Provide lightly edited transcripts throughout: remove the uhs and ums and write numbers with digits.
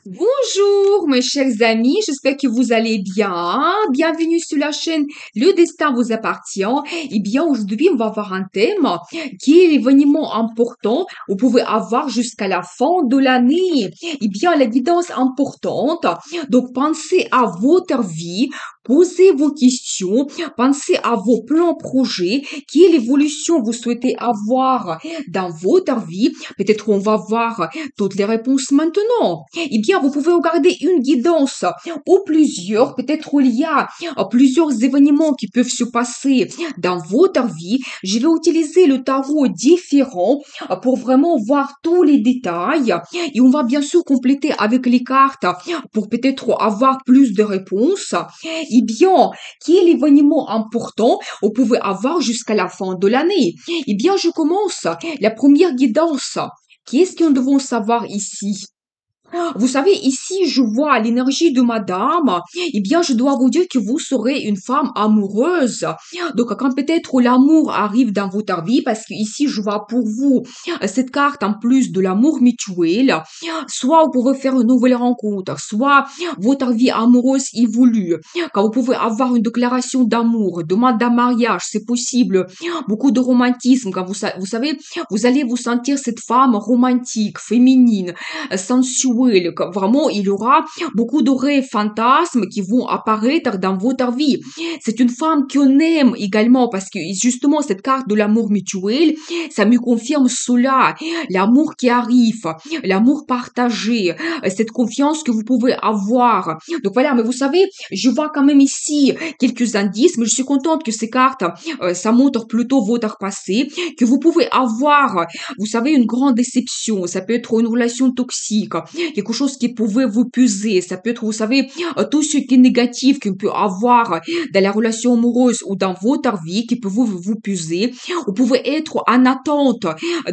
Bonjour mes chers amis, j'espère que vous allez bien. Bienvenue sur la chaîne Le Destin vous appartient. Eh bien, aujourd'hui, on va voir un thème qui est l'événement important que vous pouvez avoir jusqu'à la fin de l'année. Eh bien, la guidance importante. Donc, pensez à votre vie, posez vos questions, pensez à vos plans projets, quelle évolution vous souhaitez avoir dans votre vie. Peut-être on va voir toutes les réponses maintenant. Eh bien, vous pouvez regarder une guidance ou plusieurs. Peut-être il y a plusieurs événements qui peuvent se passer dans votre vie. Je vais utiliser le tarot différent pour vraiment voir tous les détails. Et on va bien sûr compléter avec les cartes pour peut-être avoir plus de réponses. Eh bien, quel est l'événement important vous pouvez avoir jusqu'à la fin de l'année? Eh bien, je commence. La première guidance. Qu'est-ce que nous devons savoir ici? Vous savez, ici, je vois l'énergie de madame. Eh bien, je dois vous dire que vous serez une femme amoureuse. Donc, quand peut-être l'amour arrive dans votre vie, parce que ici, je vois pour vous cette carte en plus de l'amour mutuel, soit vous pouvez faire une nouvelle rencontre, soit votre vie amoureuse évolue. Quand vous pouvez avoir une déclaration d'amour, demande d'un mariage, c'est possible. Beaucoup de romantisme. Quand vous savez, vous allez vous sentir cette femme romantique, féminine, sensuelle, que vraiment il y aura beaucoup de rêves, fantasmes qui vont apparaître dans votre vie. C'est une femme qu'on aime également parce que justement cette carte de l'amour mutuel, ça me confirme cela, l'amour qui arrive, l'amour partagé, cette confiance que vous pouvez avoir. Donc voilà, mais vous savez, je vois quand même ici quelques indices, mais je suis contente que ces cartes, ça montre plutôt votre passé, que vous pouvez avoir, vous savez, une grande déception. Ça peut être une relation toxique, quelque chose qui pouvait vous puiser. Ça peut être, vous savez, tout ce qui est négatif qu'on peut avoir dans la relation amoureuse ou dans votre vie qui peut vous puiser. Vous pouvez être en attente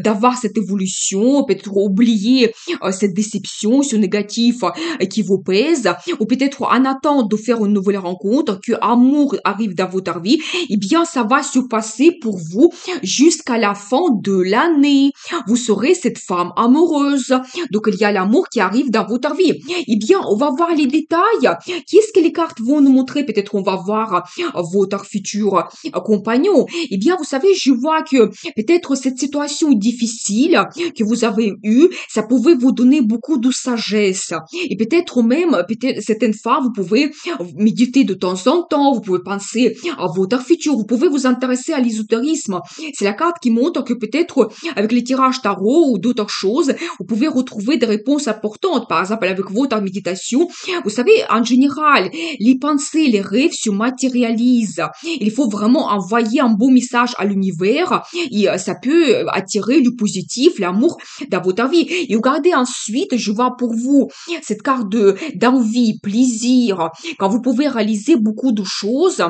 d'avoir cette évolution, peut-être oublier cette déception, ce négatif qui vous pèse, ou peut-être en attente de faire une nouvelle rencontre, que amour arrive dans votre vie. Eh bien, ça va se passer pour vous jusqu'à la fin de l'année. Vous serez cette femme amoureuse. Donc, il y a l'amour qui arrive dans votre vie. Eh bien, on va voir les détails. Qu'est-ce que les cartes vont nous montrer? Peut-être on va voir votre futur compagnon. Eh bien, vous savez, je vois que peut-être cette situation difficile que vous avez eue, ça pouvait vous donner beaucoup de sagesse. Et peut-être même, peut-être certaines fois, vous pouvez méditer de temps en temps, vous pouvez penser à votre futur, vous pouvez vous intéresser à l'ésotérisme. C'est la carte qui montre que peut-être avec les tirages tarot ou d'autres choses, vous pouvez retrouver des réponses importantes. Par exemple, avec votre méditation, vous savez, en général, les pensées, les rêves se matérialisent. Il faut vraiment envoyer un beau message à l'univers et ça peut attirer du positif, l'amour dans votre vie. Et regardez ensuite, je vois pour vous cette carte d'envie, plaisir, quand vous pouvez réaliser beaucoup de choses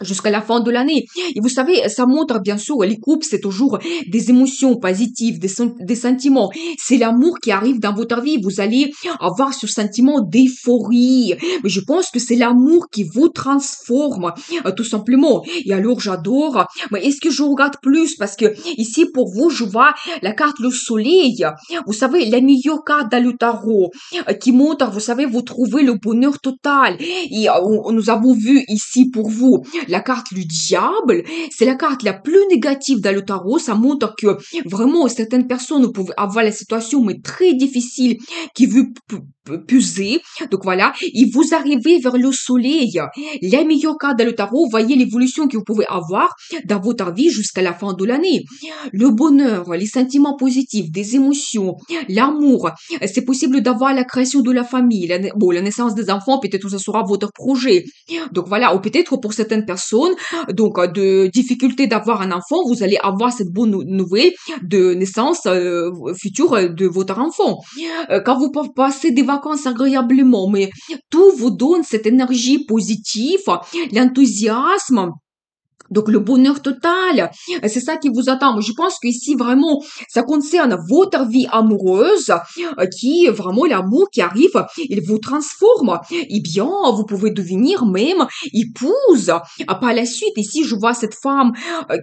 jusqu'à la fin de l'année. Et vous savez, ça montre bien sûr, les couples, c'est toujours des émotions positives, des sentiments. C'est l'amour qui arrive dans votre vie. Vous allez avoir ce sentiment d'euphorie. Mais je pense que c'est l'amour qui vous transforme, tout simplement. Et alors, j'adore. Mais est-ce que je regarde plus? Parce que ici, pour vous, je vois la carte le soleil. Vous savez, la meilleure carte dans le tarot, qui montre, vous savez, vous trouvez le bonheur total. Et nous avons vu ici pour vous la carte du diable, c'est la carte la plus négative dans le tarot. Ça montre que vraiment certaines personnes peuvent avoir la situation mais très difficile qui veut puiser. Donc voilà, et vous arrivez vers le soleil. La meilleure carte dans le tarot, voyez l'évolution que vous pouvez avoir dans votre vie jusqu'à la fin de l'année. Le bonheur, les sentiments positifs, des émotions, l'amour. C'est possible d'avoir la création de la famille, la naissance des enfants, peut-être que ce sera votre projet. Donc voilà, ou peut-être pour certaines personnes, donc de difficulté d'avoir un enfant, vous allez avoir cette bonne nouvelle de naissance future de votre enfant. Quand vous passez des vacances agréablement, mais tout vous donne cette énergie positive, l'enthousiasme, Donc le bonheur total, c'est ça qui vous attend. Moi, je pense que ici vraiment, ça concerne votre vie amoureuse, qui vraiment l'amour qui arrive, il vous transforme. Eh bien, vous pouvez devenir même épouse. Par la suite, ici, je vois cette femme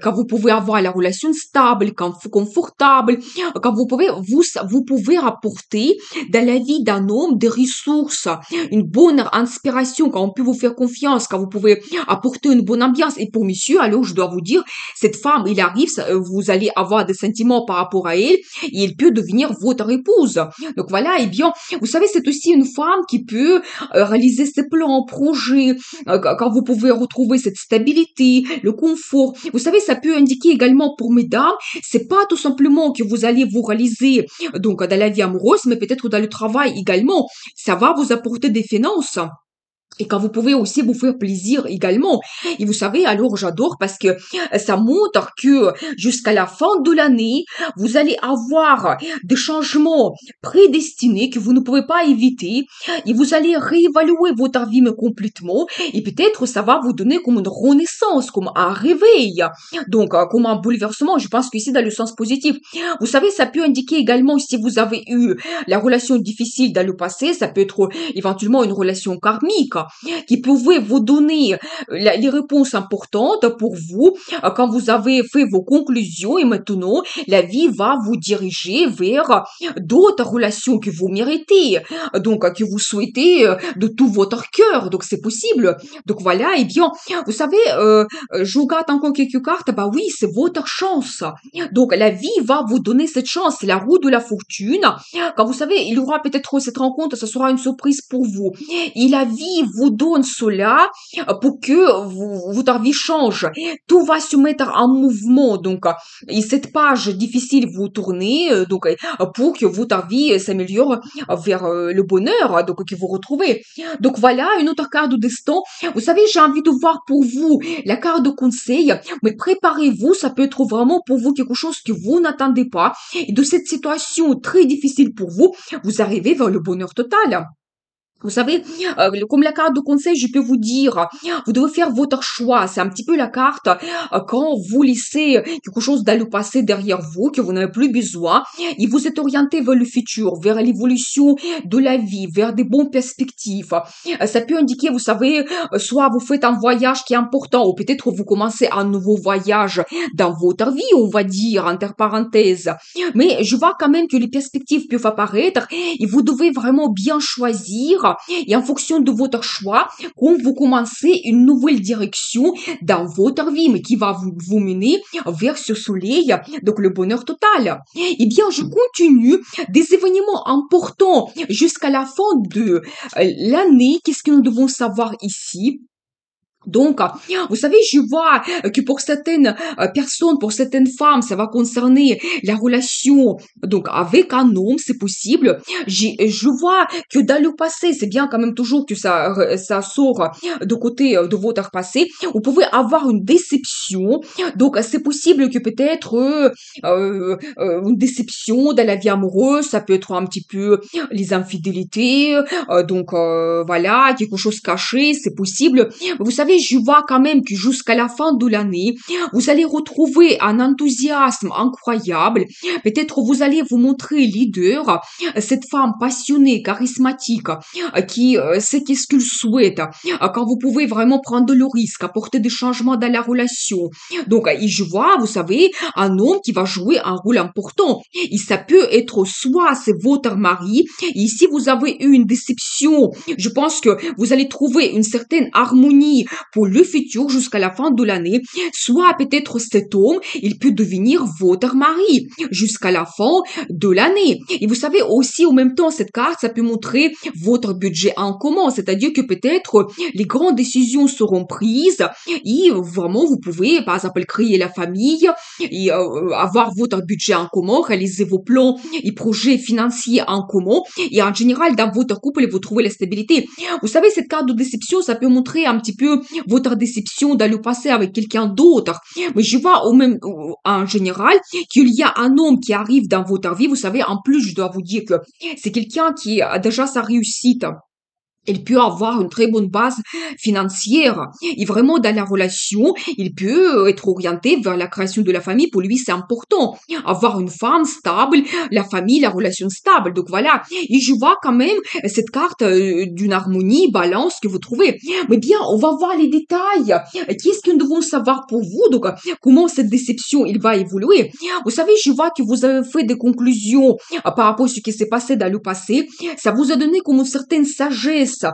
quand vous pouvez avoir la relation stable, confortable, quand vous pouvez rapporter dans la vie d'un homme des ressources, une bonne inspiration, quand on peut vous faire confiance, quand vous pouvez apporter une bonne ambiance. Et pour monsieur, alors je dois vous dire, cette femme, il arrive, vous allez avoir des sentiments par rapport à elle, et elle peut devenir votre épouse. Donc voilà, et bien, vous savez, c'est aussi une femme qui peut réaliser ses plans, projets, quand vous pouvez retrouver cette stabilité, le confort. Vous savez, ça peut indiquer également pour mesdames, c'est pas tout simplement que vous allez vous réaliser donc dans la vie amoureuse, mais peut-être dans le travail également. Ça va vous apporter des finances. Et quand vous pouvez aussi vous faire plaisir également. Et vous savez, alors j'adore parce que ça montre que jusqu'à la fin de l'année, vous allez avoir des changements prédestinés que vous ne pouvez pas éviter. Et vous allez réévaluer votre vie mais complètement. Et peut-être ça va vous donner comme une renaissance, comme un réveil. Donc, comme un bouleversement. Je pense qu'ici, dans le sens positif. Vous savez, ça peut indiquer également si vous avez eu la relation difficile dans le passé. Ça peut être éventuellement une relation karmique qui pouvait vous donner les réponses importantes pour vous quand vous avez fait vos conclusions et maintenant la vie va vous diriger vers d'autres relations que vous méritez, donc que vous souhaitez de tout votre cœur, donc c'est possible. Donc voilà, et bien, vous savez, je regarde encore quelques cartes, bah oui, c'est votre chance. Donc la vie va vous donner cette chance, c'est la roue de la fortune. Quand vous savez, il y aura peut-être cette rencontre, ce sera une surprise pour vous. Et la vie vous donne cela pour que votre vie change. Tout va se mettre en mouvement. Donc, et cette page difficile, vous tournez, donc, pour que votre vie s'améliore vers le bonheur, donc, que vous retrouvez. Donc, voilà, une autre carte de destin. Vous savez, j'ai envie de voir pour vous la carte de conseil, mais préparez-vous, ça peut être vraiment pour vous quelque chose que vous n'attendez pas. Et de cette situation très difficile pour vous, vous arrivez vers le bonheur total. Vous savez, comme la carte de conseil, je peux vous dire, vous devez faire votre choix. C'est un petit peu la carte quand vous laissez quelque chose dans le passé derrière vous, que vous n'avez plus besoin, et vous êtes orienté vers le futur, vers l'évolution de la vie, vers des bonnes perspectives. Ça peut indiquer, vous savez, soit vous faites un voyage qui est important, ou peut-être vous commencez un nouveau voyage dans votre vie, on va dire, entre parenthèses. Mais je vois quand même que les perspectives peuvent apparaître, et vous devez vraiment bien choisir et en fonction de votre choix, quand vous commencez une nouvelle direction dans votre vie, mais qui va vous mener vers ce soleil, donc le bonheur total. Eh bien, je continue des événements importants jusqu'à la fin de l'année. Qu'est-ce que nous devons savoir ici? Donc, vous savez, je vois que pour certaines personnes, pour certaines femmes, ça va concerner la relation donc avec un homme, c'est possible. Je vois que dans le passé, c'est bien quand même toujours que ça sort de côté de votre passé. Vous pouvez avoir une déception. Donc, c'est possible que peut-être une déception dans la vie amoureuse, ça peut être un petit peu les infidélités. Donc, voilà, quelque chose caché, c'est possible. Vous savez, je vois quand même que jusqu'à la fin de l'année, vous allez retrouver un enthousiasme incroyable. Peut-être vous allez vous montrer leader, cette femme passionnée, charismatique, qui sait qu'est-ce qu'il souhaite, quand vous pouvez vraiment prendre le risque, apporter des changements dans la relation. Donc, et je vois, vous savez, un homme qui va jouer un rôle important. Et ça peut être soit c'est votre mari, et si vous avez eu une déception, je pense que vous allez trouver une certaine harmonie pour le futur jusqu'à la fin de l'année, soit peut-être cet homme, il peut devenir votre mari jusqu'à la fin de l'année. Et vous savez aussi, en même temps, cette carte, ça peut montrer votre budget en commun, c'est-à-dire que peut-être les grandes décisions seront prises et vraiment vous pouvez, par exemple, créer la famille et avoir votre budget en commun, réaliser vos plans et projets financiers en commun et en général, dans votre couple, vous trouvez la stabilité. Vous savez, cette carte de déception, ça peut montrer un petit peu votre déception dans le passé avec quelqu'un d'autre. Mais je vois au même, en général qu'il y a un homme qui arrive dans votre vie. Vous savez, en plus, je dois vous dire que c'est quelqu'un qui a déjà sa réussite Il peut avoir une très bonne base financière. Et vraiment, dans la relation, il peut être orienté vers la création de la famille. Pour lui, c'est important. Avoir une femme stable, la famille, la relation stable. Donc voilà. Et je vois quand même cette carte d'une harmonie, balance que vous trouvez. Mais bien, on va voir les détails. Qu'est-ce que nous devons savoir pour vous? Donc, comment cette déception, il va évoluer? Vous savez, je vois que vous avez fait des conclusions par rapport à ce qui s'est passé dans le passé. Ça vous a donné comme une certaine sagesse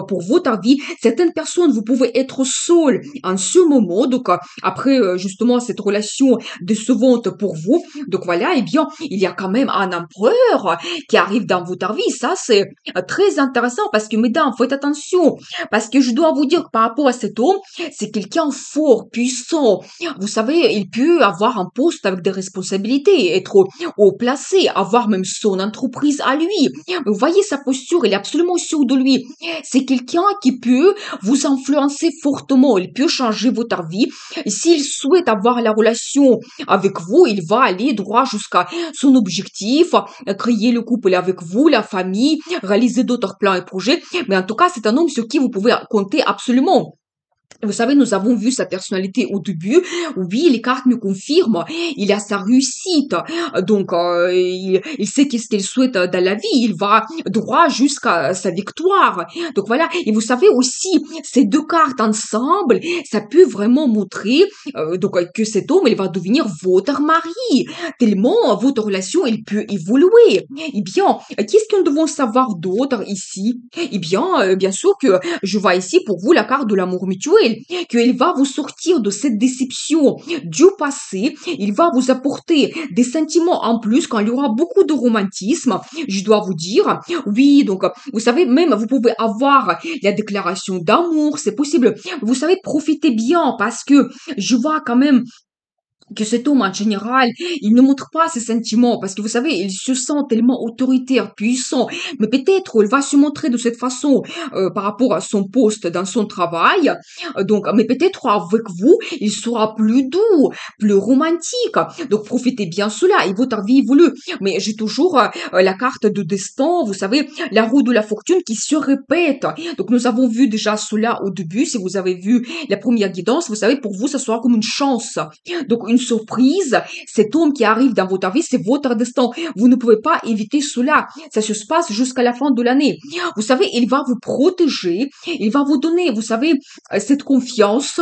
pour votre vie. Certaines personnes, vous pouvez être seul en ce moment, donc après justement cette relation décevante pour vous. Donc voilà, eh bien, il y a quand même un empereur qui arrive dans votre vie. Ça, c'est très intéressant parce que, mesdames, faites attention. Parce que je dois vous dire que par rapport à cet homme, c'est quelqu'un fort, puissant. Vous savez, il peut avoir un poste avec des responsabilités, être haut placé, avoir même son entreprise à lui. Vous voyez sa posture, il est absolument sûr de lui. C'est quelqu'un qui peut vous influencer fortement, il peut changer votre vie. Et s'il souhaite avoir la relation avec vous, il va aller droit jusqu'à son objectif, créer le couple avec vous, la famille, réaliser d'autres plans et projets. Mais en tout cas, c'est un homme sur qui vous pouvez compter absolument. Vous savez, nous avons vu sa personnalité au début. Oui, les cartes me confirment. Il a sa réussite. Donc, il sait qu'est-ce qu'il souhaite dans la vie. Il va droit jusqu'à sa victoire. Donc voilà. Et vous savez aussi, ces deux cartes ensemble, ça peut vraiment montrer que cet homme, il va devenir votre mari. Tellement votre relation, elle peut évoluer. Eh bien, qu'est-ce que nous devons savoir d'autre ici? Eh bien, bien sûr que je vois ici pour vous la carte de l'amour mutuel, qu'il va vous sortir de cette déception du passé, il va vous apporter des sentiments en plus quand il y aura beaucoup de romantisme, je dois vous dire. Oui, donc, vous savez, même vous pouvez avoir la déclaration d'amour, c'est possible. Vous savez, profitez bien parce que je vois quand même que cet homme en général, il ne montre pas ses sentiments parce que vous savez, il se sent tellement autoritaire, puissant, mais peut-être il va se montrer de cette façon par rapport à son poste dans son travail. Mais peut-être avec vous, il sera plus doux, plus romantique. Donc profitez bien cela et votre vie évolue. Mais j'ai toujours la carte de destin, vous savez, la roue de la fortune qui se répète. Donc nous avons vu déjà cela au début. Si vous avez vu la première guidance, vous savez, pour vous, ça sera comme une chance. Donc, une surprise, cet homme qui arrive dans votre vie, c'est votre destin. Vous ne pouvez pas éviter cela. Ça se passe jusqu'à la fin de l'année. Vous savez, il va vous protéger, il va vous donner, vous savez, cette confiance.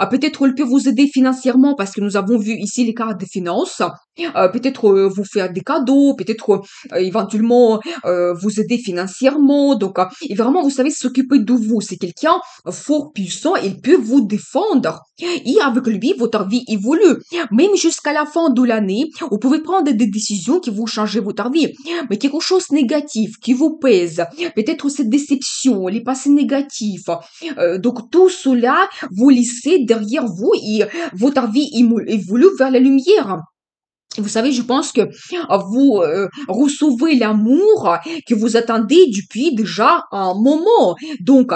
Peut-être il peut vous aider financièrement parce que nous avons vu ici les cartes des finances. Peut-être vous faire des cadeaux, peut-être éventuellement vous aider financièrement. Donc, et vraiment, vous savez, s'occuper de vous. C'est quelqu'un fort puissant, il peut vous défendre. Et avec lui, votre vie évolue. Même jusqu'à la fin de l'année, vous pouvez prendre des décisions qui vont changer votre vie. Mais quelque chose de négatif qui vous pèse, peut-être cette déception, les passés négatifs. Donc tout cela, vous laissez derrière vous et votre vie évolue vers la lumière. Vous savez, je pense que vous recevez l'amour que vous attendez depuis déjà un moment. Donc,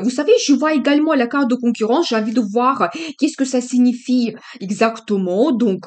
vous savez, je vois également la carte de concurrence. J'ai envie de voir qu'est-ce que ça signifie exactement. Donc,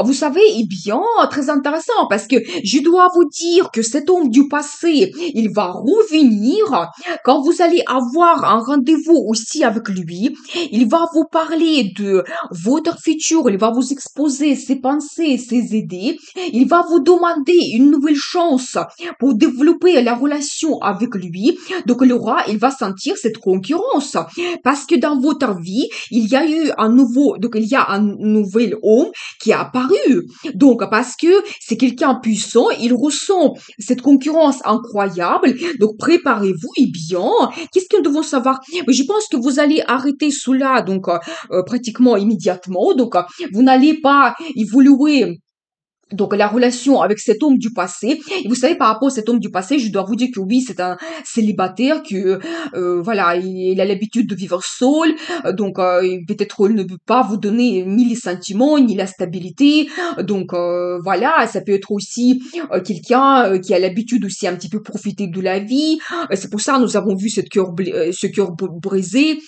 vous savez, eh bien, très intéressant parce que je dois vous dire que cet homme du passé, il va revenir quand vous allez avoir un rendez-vous aussi avec lui. Il va vous parler de votre futur, il va vous exposer ses pensées, ses idées. Il va vous demander une nouvelle chance pour développer la relation avec lui. Donc, le roi, il va sentir cette concurrence parce que dans votre vie, il y a eu un nouveau, donc il y a un nouvel homme qui a apparu. Donc, parce que c'est quelqu'un puissant, il ressent cette concurrence incroyable. Donc, préparez-vous et bien. Qu'est-ce que nous devons savoir? Mais je pense que vous allez arrêter cela, donc, pratiquement immédiatement. Donc, vous n'allez pas évoluer donc la relation avec cet homme du passé. Et vous savez, par rapport à cet homme du passé, je dois vous dire que oui, c'est un célibataire que voilà, il a l'habitude de vivre seul. Peut-être il ne peut pas vous donner ni les sentiments ni la stabilité. Voilà, ça peut être aussi quelqu'un qui a l'habitude aussi un petit peu profiter de la vie. C'est pour ça nous avons vu ce cœur brisé.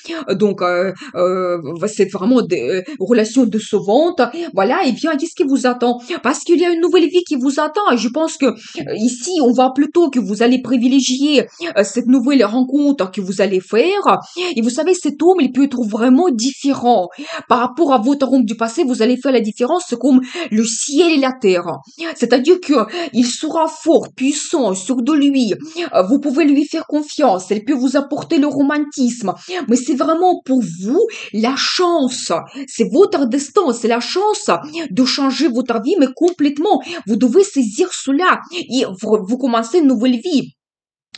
C'est vraiment des relations décevantes. Voilà, et bien qu'est-ce qui vous attend? Parce qu'il y a une nouvelle vie qui vous attend. Et je pense que ici, on voit plutôt que vous allez privilégier cette nouvelle rencontre que vous allez faire. Et vous savez, cet homme, il peut être vraiment différent. Par rapport à votre homme du passé, vous allez faire la différence comme le ciel et la terre. C'est-à-dire que il sera fort, puissant, sûr de lui. Vous pouvez lui faire confiance. Elle peut vous apporter le romantisme. Mais c'est vraiment pour vous la chance. C'est votre destin. C'est la chance de changer votre vie, mais complètement. Vous devez saisir cela et vous commencez une nouvelle vie.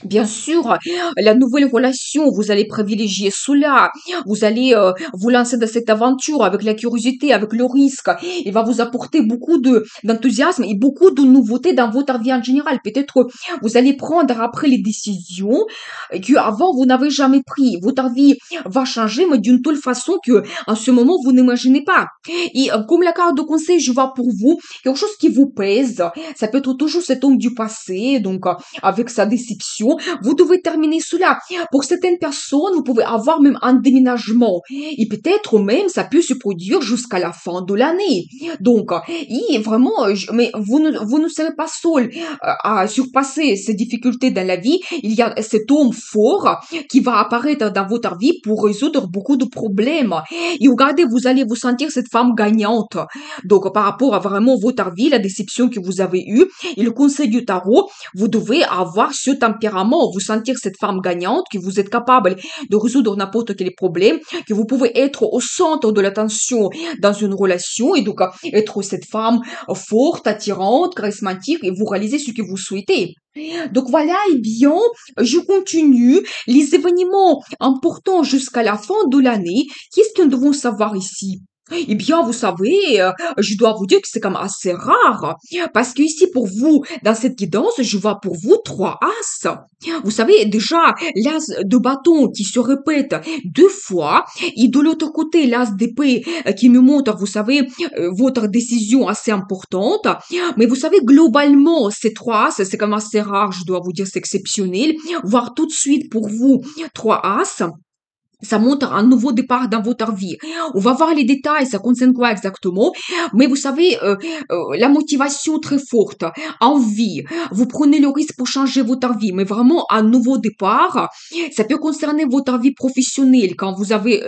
Bien sûr, la nouvelle relation, vous allez privilégier cela. Vous allez vous lancer dans cette aventure avec la curiosité, avec le risque. Il va vous apporter beaucoup d'enthousiasme et beaucoup de nouveautés dans votre vie en général. Peut-être vous allez prendre après les décisions que avant vous n'avez jamais pris. Votre vie va changer, mais d'une telle façon que en ce moment vous n'imaginez pas. Et comme la carte de conseil, je vois pour vous quelque chose qui vous pèse. Ça peut être toujours cet homme du passé, donc avec sa déception. Vous devez terminer cela. Pour certaines personnes, vous pouvez avoir même un déménagement. Et peut-être même, ça peut se produire jusqu'à la fin de l'année. Donc, et vraiment, mais vous ne serez pas seul à surpasser ces difficultés dans la vie. Il y a cet homme fort qui va apparaître dans votre vie pour résoudre beaucoup de problèmes. Et regardez, vous allez vous sentir cette femme gagnante. Donc, par rapport à vraiment votre vie, la déception que vous avez eue, et le conseil du tarot, vous devez avoir ce tempérament, vous sentir cette femme gagnante, que vous êtes capable de résoudre n'importe quel problème, que vous pouvez être au centre de l'attention dans une relation et donc être cette femme forte, attirante, charismatique et vous réaliser ce que vous souhaitez. Donc voilà, et bien, je continue les événements importants jusqu'à la fin de l'année. Qu'est-ce que nous devons savoir ici? Eh bien, vous savez, je dois vous dire que c'est quand même assez rare. Parce que ici, pour vous, dans cette guidance, je vois pour vous 3 As. Vous savez, déjà, l'As de bâton qui se répète 2 fois. Et de l'autre côté, l'As d'épée qui me montre, vous savez, votre décision assez importante. Mais vous savez, globalement, ces 3 As, c'est quand même assez rare, je dois vous dire, c'est exceptionnel. Voir tout de suite pour vous 3 As. Ça montre un nouveau départ dans votre vie. On va voir les détails, ça concerne quoi exactement. Mais vous savez, la motivation très forte, envie, vous prenez le risque pour changer votre vie, mais vraiment un nouveau départ. Ça peut concerner votre vie professionnelle, quand vous avez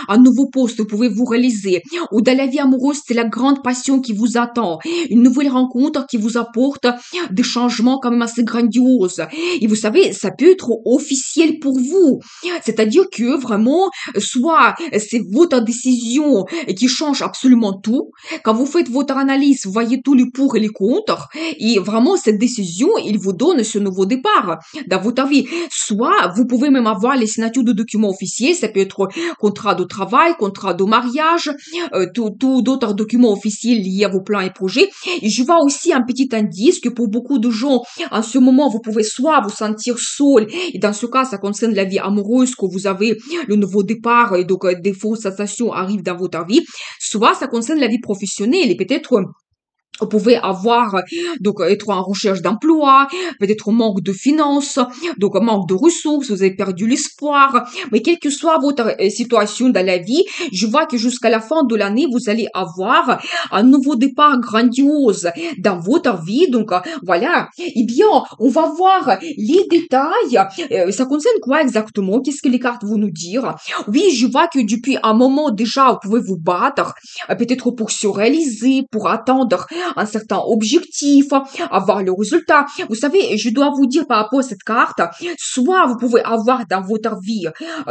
un nouveau poste, vous pouvez vous réaliser. Ou dans la vie amoureuse, c'est la grande passion qui vous attend. Une nouvelle rencontre qui vous apporte des changements quand même assez grandioses. Et vous savez, ça peut être officiel pour vous. C'est-à-dire que vraiment, soit c'est votre décision qui change absolument tout. Quand vous faites votre analyse, vous voyez tous les pour et les contre. Et vraiment, cette décision, il vous donne ce nouveau départ dans votre vie. Soit vous pouvez même avoir les signatures de documents officiels. Ça peut être contrat de travail, contrat de mariage, tout d'autres documents officiels liés à vos plans et projets. Et je vois aussi un petit indice que pour beaucoup de gens, en ce moment, vous pouvez soit vous sentir seul, et dans ce cas, ça concerne la vie amoureuse, que vous avez le nouveau départ et donc des fausses sensations arrivent dans votre vie, soit ça concerne la vie professionnelle et peut-être vous pouvez avoir, donc, être en recherche d'emploi, peut-être manque de finances, donc manque de ressources, vous avez perdu l'espoir. Mais quelle que soit votre situation dans la vie, je vois que jusqu'à la fin de l'année, vous allez avoir un nouveau départ grandiose dans votre vie. Donc, voilà. Eh bien, on va voir les détails. Ça concerne quoi exactement? Qu'est-ce que les cartes vont nous dire? Oui, je vois que depuis un moment déjà, vous pouvez vous battre, peut-être pour se réaliser, pour attendre un certain objectif, avoir le résultat. Vous savez, je dois vous dire par rapport à cette carte, soit vous pouvez avoir dans votre vie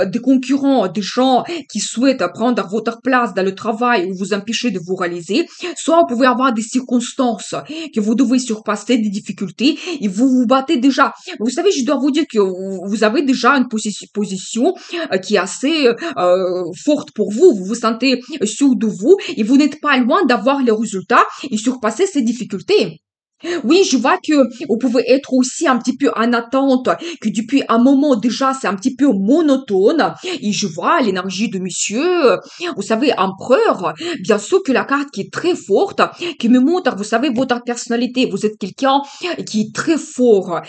des concurrents, des gens qui souhaitent prendre votre place dans le travail ou vous empêcher de vous réaliser, soit vous pouvez avoir des circonstances que vous devez surpasser, des difficultés, et vous vous battez déjà. Vous savez, je dois vous dire que vous avez déjà une position qui est assez forte pour vous. Vous vous sentez sûr de vous et vous n'êtes pas loin d'avoir les résultats et surpasser ces difficultés. Oui, je vois que vous pouvez être aussi un petit peu en attente, que depuis un moment déjà c'est un petit peu monotone. Et je vois l'énergie de monsieur, vous savez, empereur. Bien sûr que la carte qui est très forte, qui me montre, vous savez, votre personnalité. Vous êtes quelqu'un qui est très fort.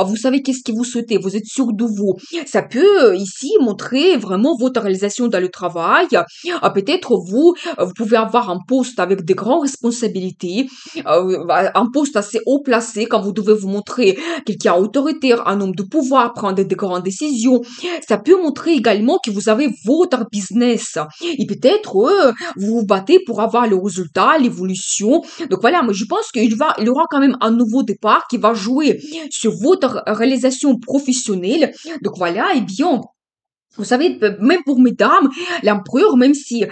Vous savez qu'est-ce que vous souhaitez. Vous êtes sûr de vous. Ça peut ici montrer vraiment votre réalisation dans le travail. Peut-être vous pouvez avoir un poste avec des grandes responsabilités, un poste assez haut placé quand vous devez vous montrer quelqu'un autoritaire, un homme de pouvoir, prendre des grandes décisions. Ça peut montrer également que vous avez votre business. Et peut-être, vous vous battez pour avoir le résultat, l'évolution. Donc voilà, moi je pense il y aura quand même un nouveau départ qui va jouer sur votre réalisation professionnelle. Donc voilà, et bien, vous savez, même pour mesdames, l'empereur, même si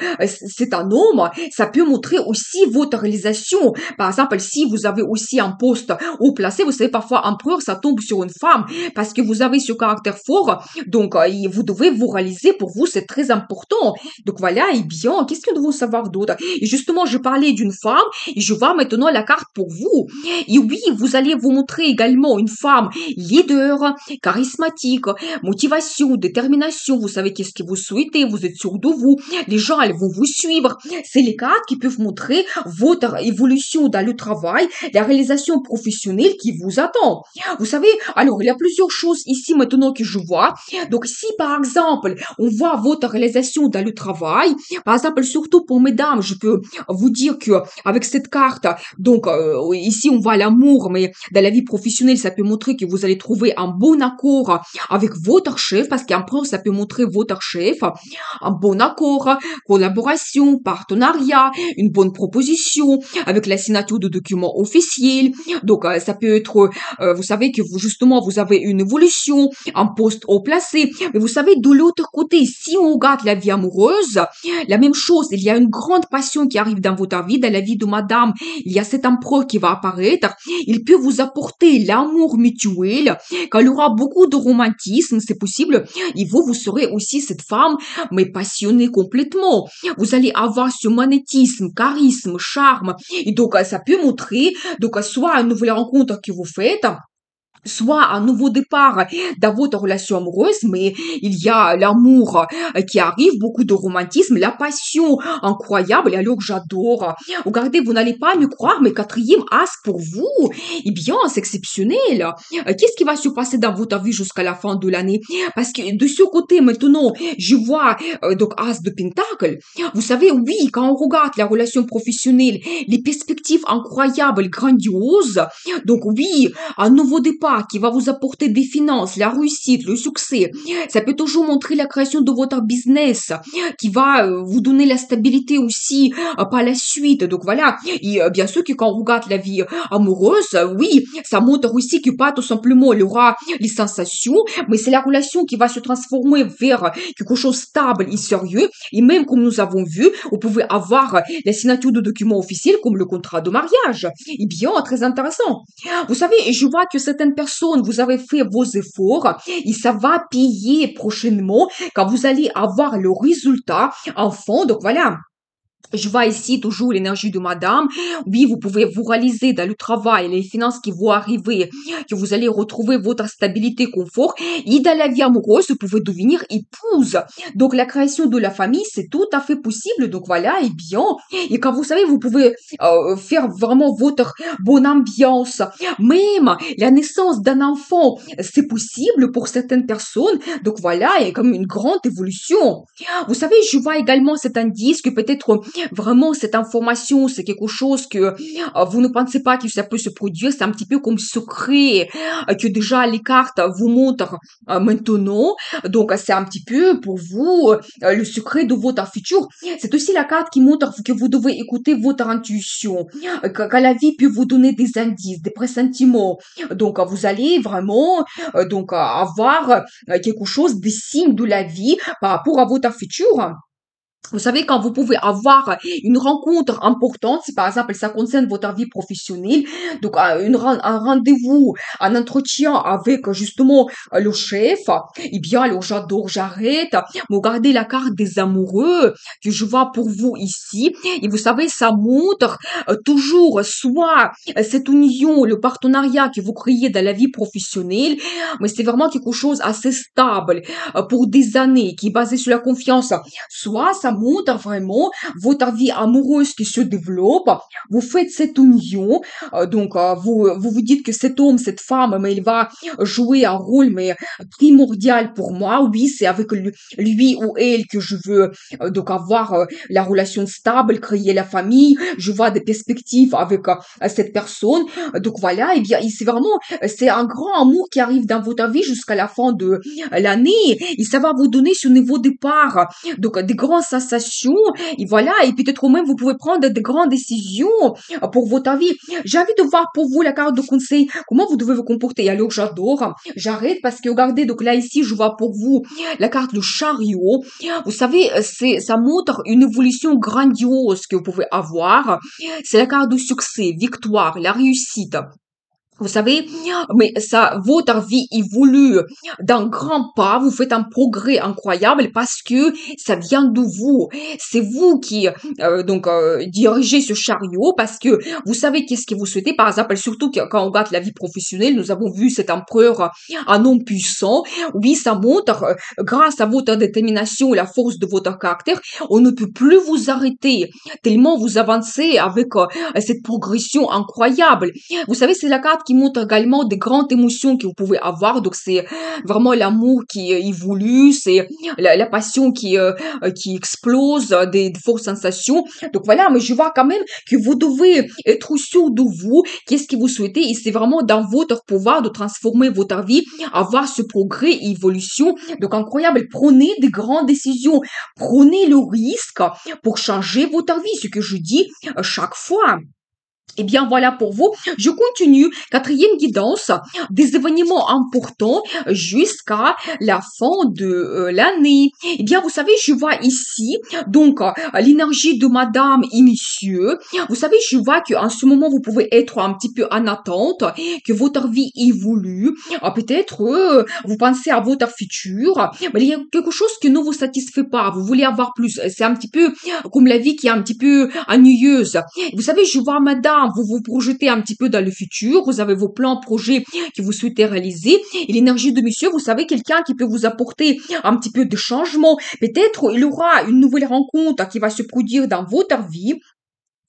c'est un homme, ça peut montrer aussi votre réalisation. Par exemple, si vous avez aussi un poste haut placé, vous savez, parfois, empereur, ça tombe sur une femme parce que vous avez ce caractère fort. Donc, vous devez vous réaliser. Pour vous, c'est très important. Donc, voilà. Et bien, qu'est-ce que nous devons savoir d'autre? Et justement, je parlais d'une femme et je vois maintenant la carte pour vous. Et oui, vous allez vous montrer également une femme leader, charismatique, motivation, détermination, vous savez qu'est-ce que vous souhaitez, vous êtes sûr de vous, les gens, elles vont vous suivre. C'est les cartes qui peuvent montrer votre évolution dans le travail, la réalisation professionnelle qui vous attend. Vous savez, alors, il y a plusieurs choses ici maintenant que je vois. Donc, si par exemple, on voit votre réalisation dans le travail, par exemple, surtout pour mesdames, je peux vous dire que avec cette carte, donc ici on voit l'amour, mais dans la vie professionnelle, ça peut montrer que vous allez trouver un bon accord avec votre chef, parce qu'empereur, ça peut montrer votre chef, un bon accord, collaboration, partenariat, une bonne proposition, avec la signature de documents officiels. Donc, ça peut être, vous savez que vous, justement, vous avez une évolution, un poste haut placé. Mais vous savez, de l'autre côté, si on regarde la vie amoureuse, la même chose, il y a une grande passion qui arrive dans votre vie, dans la vie de madame. Il y a cet empereur qui va apparaître. Il peut vous apporter l'amour mutuel. Quand il y aura beaucoup de romantisme, c'est possible. Et vous serez aussi cette femme, mais passionnée complètement. Vous allez avoir ce magnétisme, charisme, charme. Et donc, ça peut montrer, donc, soit une nouvelle rencontre que vous faites, soit un nouveau départ dans votre relation amoureuse, mais il y a l'amour qui arrive, beaucoup de romantisme, la passion incroyable, et alors j'adore. Regardez, vous n'allez pas me croire, mais quatrième as pour vous, eh bien, c'est exceptionnel. Qu'est-ce qui va se passer dans votre vie jusqu'à la fin de l'année? Parce que de ce côté, maintenant, je vois donc as de pentacle. Vous savez, oui, quand on regarde la relation professionnelle, les perspectives incroyables, grandioses, donc oui, un nouveau départ qui va vous apporter des finances, la réussite, le succès. Ça peut toujours montrer la création de votre business qui va vous donner la stabilité aussi par la suite. Donc voilà. Et bien sûr que quand on regarde la vie amoureuse, oui, ça montre aussi que pas tout simplement il y aura les sensations, mais c'est la relation qui va se transformer vers quelque chose de stable et sérieux. Et même comme nous avons vu, vous pouvez avoir la signature de documents officiels comme le contrat de mariage. Et bien, très intéressant. Vous savez, je vois que certaines personnes, vous avez fait vos efforts et ça va payer prochainement quand vous allez avoir le résultat en fond. Donc voilà. Je vois ici toujours l'énergie de madame. Oui, vous pouvez vous réaliser dans le travail, les finances qui vont arriver, que vous allez retrouver votre stabilité, confort. Et dans la vie amoureuse, vous pouvez devenir épouse. Donc, la création de la famille, c'est tout à fait possible. Donc, voilà, et bien. Et quand vous savez, vous pouvez faire vraiment votre bonne ambiance. Même la naissance d'un enfant, c'est possible pour certaines personnes. Donc, voilà, il y a comme une grande évolution. Vous savez, je vois également cet indice que peut-être vraiment cette information, c'est quelque chose que vous ne pensez pas que ça peut se produire. C'est un petit peu comme secret que déjà les cartes vous montrent maintenant. Donc, c'est un petit peu pour vous le secret de votre futur. C'est aussi la carte qui montre que vous devez écouter votre intuition, que la vie peut vous donner des indices, des pressentiments. Donc, vous allez vraiment avoir quelque chose, des signes de la vie par rapport à votre futur. Vous savez, quand vous pouvez avoir une rencontre importante, si par exemple ça concerne votre vie professionnelle, donc un rendez-vous, un entretien avec justement le chef, eh bien alors j'arrête, vous regardez la carte des amoureux que je vois pour vous ici, et vous savez, ça montre toujours soit cette union, le partenariat que vous créez dans la vie professionnelle, mais c'est vraiment quelque chose assez stable pour des années, qui est basé sur la confiance. Soit ça montre vraiment votre vie amoureuse qui se développe, vous faites cette union, vous dites que cet homme, cette femme, mais il va jouer un rôle mais primordial pour moi. Oui, c'est avec lui ou elle que je veux donc avoir la relation stable, créer la famille. Je vois des perspectives avec cette personne. Donc voilà, et bien c'est vraiment c'est un grand amour qui arrive dans votre vie jusqu'à la fin de l'année, et ça va vous donner ce nouveau départ, donc des grandes sensations, et voilà, et peut-être même vous pouvez prendre des grandes décisions pour votre vie. J'ai envie de voir pour vous la carte de conseil, comment vous devez vous comporter. Alors j'adore, j'arrête parce que regardez, donc là ici je vois pour vous la carte du chariot. Vous savez, ça montre une évolution grandiose que vous pouvez avoir. C'est la carte du succès, victoire, la réussite. Vous savez, mais ça, votre vie évolue d'un grand pas, vous faites un progrès incroyable parce que ça vient de vous. C'est vous qui dirigez ce chariot parce que vous savez qu'est-ce que vous souhaitez. Par exemple, surtout quand on regarde la vie professionnelle, nous avons vu cet empereur, un homme puissant. Oui, ça montre, grâce à votre détermination et la force de votre caractère, on ne peut plus vous arrêter tellement vous avancez avec cette progression incroyable. Vous savez, c'est la carte qui montre également des grandes émotions que vous pouvez avoir. Donc, c'est vraiment l'amour qui évolue, c'est la passion qui explose, des fortes sensations. Donc, voilà, mais je vois quand même que vous devez être sûr de vous, qu'est-ce que vous souhaitez, et c'est vraiment dans votre pouvoir de transformer votre vie, avoir ce progrès et évolution. Donc, incroyable, prenez des grandes décisions, prenez le risque pour changer votre vie, ce que je dis chaque fois. Eh bien, voilà pour vous. Je continue. Quatrième guidance, des événements importants jusqu'à la fin de l'année. Eh bien, vous savez, je vois ici, donc, l'énergie de madame et monsieur. Vous savez, je vois qu'en ce moment, vous pouvez être un petit peu en attente, que votre vie évolue. Peut-être, vous pensez à votre futur, mais il y a quelque chose qui ne vous satisfait pas. Vous voulez avoir plus. C'est un petit peu comme la vie qui est un petit peu ennuyeuse. Vous savez, je vois madame, vous vous projetez un petit peu dans le futur, vous avez vos plans, projets que vous souhaitez réaliser, et l'énergie de monsieur, vous savez, quelqu'un qui peut vous apporter un petit peu de changement. Peut-être il y aura une nouvelle rencontre qui va se produire dans votre vie.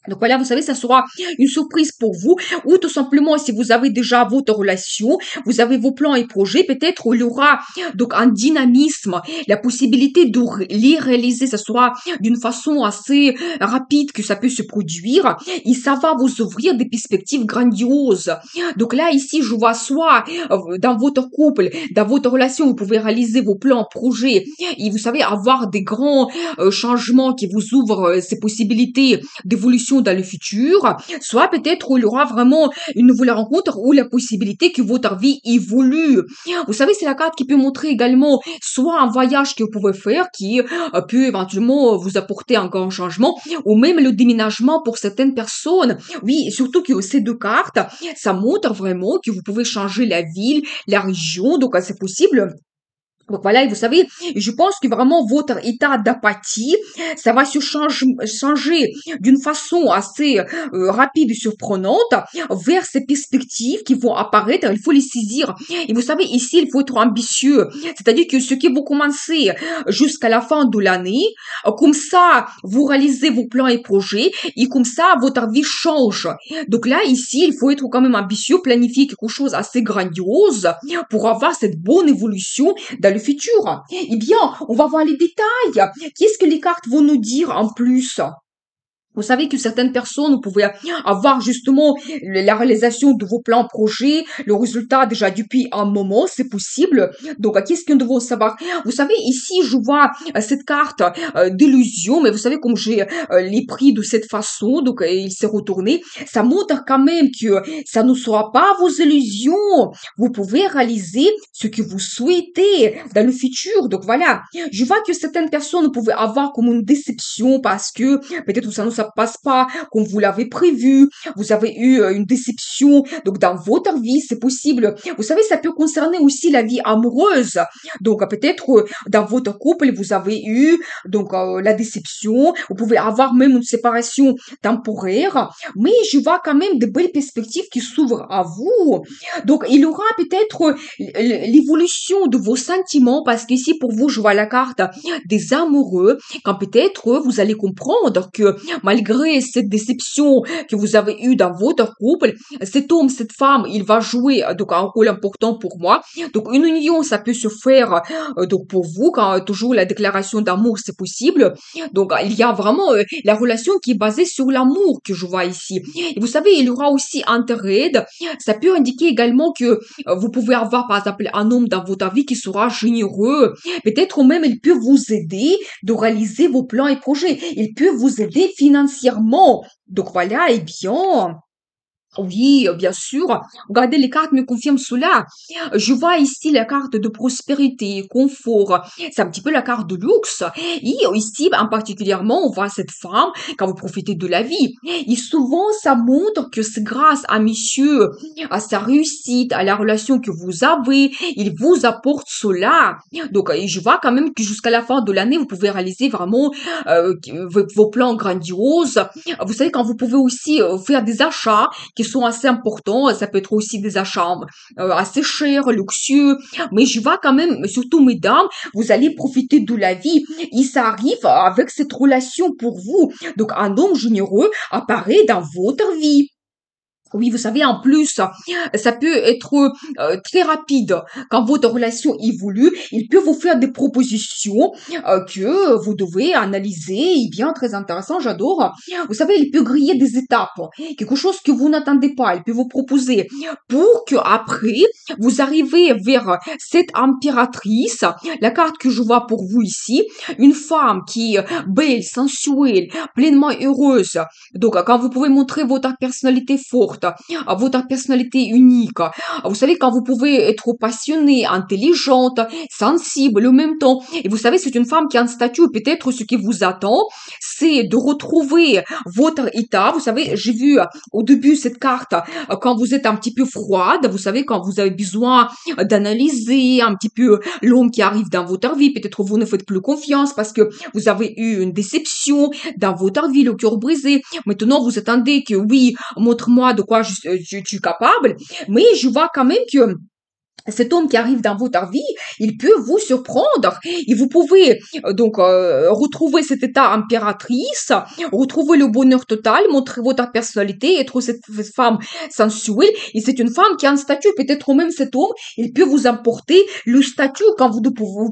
Donc voilà, vous savez, ça sera une surprise pour vous, ou tout simplement, si vous avez déjà votre relation, vous avez vos plans et projets, peut-être il y aura donc un dynamisme, la possibilité de les réaliser, ça sera d'une façon assez rapide que ça peut se produire, et ça va vous ouvrir des perspectives grandioses. Donc là, ici, je vois soit dans votre couple, dans votre relation, vous pouvez réaliser vos plans, projets, et vous savez, avoir des grands changements qui vous ouvrent ces possibilités d'évolution dans le futur, soit peut-être où il y aura vraiment une nouvelle rencontre ou la possibilité que votre vie évolue. Vous savez, c'est la carte qui peut montrer également soit un voyage que vous pouvez faire qui peut éventuellement vous apporter un grand changement, ou même le déménagement pour certaines personnes. Oui, et surtout que ces deux cartes, ça montre vraiment que vous pouvez changer la ville, la région, donc c'est possible. Donc voilà, et vous savez, je pense que vraiment votre état d'apathie, ça va changer d'une façon assez rapide et surprenante vers ces perspectives qui vont apparaître. Il faut les saisir. Et vous savez, ici, il faut être ambitieux. C'est-à-dire que ce qui vous commencez jusqu'à la fin de l'année, comme ça, vous réalisez vos plans et projets, et comme ça, votre vie change. Donc là, ici, il faut être quand même ambitieux, planifier quelque chose assez grandiose pour avoir cette bonne évolution dans le futur. Eh bien, on va voir les détails. Qu'est-ce que les cartes vont nous dire en plus? Vous savez que certaines personnes, vous pouvez avoir justement la réalisation de vos plans projets, le résultat déjà depuis un moment, c'est possible. Donc, qu'est-ce que nous devons savoir? Vous savez, ici, je vois cette carte d'illusion, mais vous savez, comme j'ai les pris de cette façon, donc il s'est retourné, ça montre quand même que ça ne sera pas vos illusions. Vous pouvez réaliser ce que vous souhaitez dans le futur. Donc, voilà. Je vois que certaines personnes pouvaient avoir comme une déception parce que peut-être ça ne se passe pas comme vous l'avez prévu, vous avez eu une déception, donc dans votre vie, c'est possible. Vous savez, ça peut concerner aussi la vie amoureuse. Donc peut-être dans votre couple, vous avez eu donc la déception, vous pouvez avoir même une séparation temporaire, mais je vois quand même de belles perspectives qui s'ouvrent à vous. Donc il y aura peut-être l'évolution de vos sentiments parce qu'ici pour vous, je vois la carte des amoureux, quand peut-être vous allez comprendre que malgré cette déception que vous avez eue dans votre couple, cet homme, cette femme, il va jouer donc un rôle important pour moi. Donc une union, ça peut se faire donc pour vous quand toujours la déclaration d'amour c'est possible. Donc il y a vraiment la relation qui est basée sur l'amour que je vois ici. Et vous savez, il y aura aussi intérêt. Ça peut indiquer également que vous pouvez avoir par exemple un homme dans votre vie qui sera généreux. Peut-être même il peut vous aider de réaliser vos plans et projets. Il peut vous aider financièrement. Donc voilà, eh bien, oui, bien sûr. Regardez, les cartes me confirment cela. Je vois ici la carte de prospérité, confort. C'est un petit peu la carte de luxe. Et ici, en particulièrement, on voit cette femme quand vous profitez de la vie. Et souvent, ça montre que c'est grâce à monsieur, à sa réussite, à la relation que vous avez, il vous apporte cela. Donc, je vois quand même que jusqu'à la fin de l'année, vous pouvez réaliser vraiment vos plans grandioses. Vous savez, quand vous pouvez aussi faire des achats, qui sont assez importants. Ça peut être aussi des achats assez chers, luxueux. Mais je vois quand même, surtout mesdames, vous allez profiter de la vie. Et ça arrive avec cette relation pour vous. Donc un homme généreux apparaît dans votre vie. Oui, vous savez, en plus, ça peut être très rapide. Quand votre relation évolue, il peut vous faire des propositions que vous devez analyser. Et bien, très intéressant, j'adore. Vous savez, il peut griller des étapes, quelque chose que vous n'attendez pas. Il peut vous proposer pour que après vous arrivez vers cette impératrice. La carte que je vois pour vous ici, une femme qui est belle, sensuelle, pleinement heureuse. Donc, quand vous pouvez montrer votre personnalité forte, votre personnalité unique, vous savez, quand vous pouvez être passionnée, intelligente, sensible en même temps, et vous savez, c'est une femme qui a un statut, peut-être ce qui vous attend, c'est de retrouver votre état. Vous savez, j'ai vu au début cette carte, quand vous êtes un petit peu froide, vous savez, quand vous avez besoin d'analyser un petit peu l'homme qui arrive dans votre vie, peut-être vous ne faites plus confiance parce que vous avez eu une déception dans votre vie, le cœur brisé. Maintenant, vous attendez que oui, montre-moi de quoi je suis capable. Mais je vois quand même que cet homme qui arrive dans votre vie, il peut vous surprendre et vous pouvez donc retrouver cet état impératrice, retrouver le bonheur total, montrer votre personnalité, être cette femme sensuelle. Et c'est une femme qui a un statut, peut-être même cet homme, il peut vous apporter le statut quand vous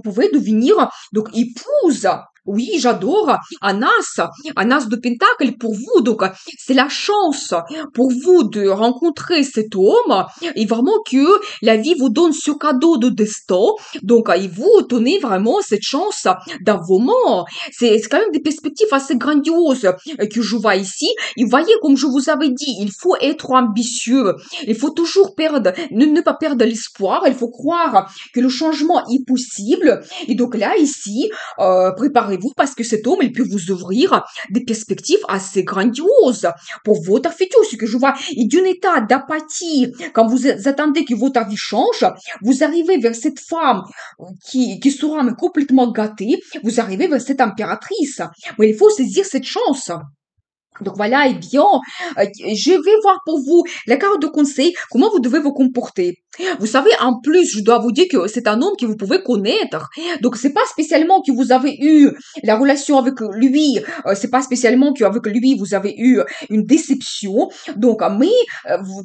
pouvez devenir donc épouse. Oui, j'adore. Un as de pentacle pour vous. Donc, c'est la chance pour vous de rencontrer cet homme et vraiment que la vie vous donne ce cadeau de destin. Donc, et vous tenez vraiment cette chance d'un moment. C'est quand même des perspectives assez grandioses que je vois ici. Et voyez, comme je vous avais dit, il faut être ambitieux. Il faut toujours ne pas perdre l'espoir. Il faut croire que le changement est possible. Et donc là, ici, préparez-vous parce que cet homme, il peut vous ouvrir des perspectives assez grandioses pour votre futur. Ce que je vois est d'un état d'apathie. Quand vous attendez que votre vie change, vous arrivez vers cette femme qui sera complètement gâtée. Vous arrivez vers cette impératrice. Mais il faut saisir cette chance. Donc voilà, eh bien, je vais voir pour vous la carte de conseil, comment vous devez vous comporter. Vous savez, en plus, je dois vous dire que c'est un homme que vous pouvez connaître. Donc, c'est pas spécialement que vous avez eu la relation avec lui, c'est pas spécialement qu'avec lui, vous avez eu une déception. Donc, mais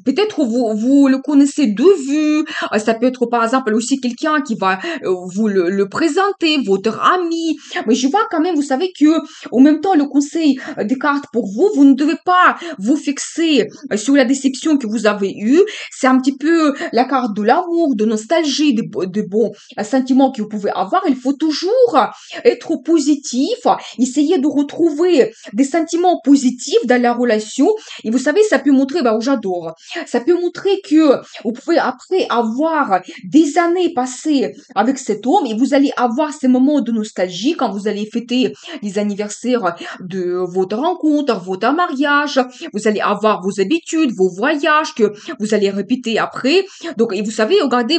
peut-être vous le connaissez de vue. Ça peut être, par exemple, aussi quelqu'un qui va vous le présenter, votre ami. Mais je vois quand même, vous savez que, en même temps, le conseil des cartes pour vous, vous ne devez pas vous fixer sur la déception que vous avez eue. C'est un petit peu la carte de l'amour, de nostalgie, de bons sentiments que vous pouvez avoir. Il faut toujours être positif, essayer de retrouver des sentiments positifs dans la relation. Et vous savez, ça peut montrer, bah, j'adore, ça peut montrer que vous pouvez après avoir des années passées avec cet homme et vous allez avoir ces moments de nostalgie quand vous allez fêter les anniversaires de votre rencontre, votre mariage. Vous allez avoir vos habitudes, vos voyages que vous allez répéter après. Donc, et vous savez, regardez,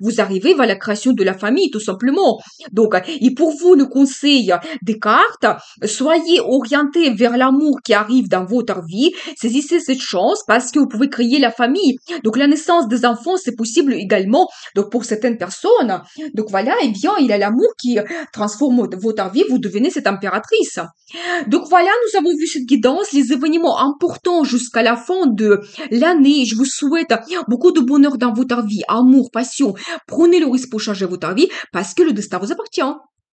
vous arrivez vers la création de la famille, tout simplement. Donc, et pour vous, le conseil des cartes, soyez orientés vers l'amour qui arrive dans votre vie. Saisissez cette chance parce que vous pouvez créer la famille. Donc, la naissance des enfants, c'est possible également. Donc, pour certaines personnes. Donc, voilà, eh bien, il y a l'amour qui transforme votre vie. Vous devenez cette impératrice. Donc voilà, nous avons vu cette guidance, les événements importants jusqu'à la fin de l'année. Je vous souhaite beaucoup de bonheur dans votre vie, amour, passion. Prenez le risque pour changer votre vie parce que le destin vous appartient.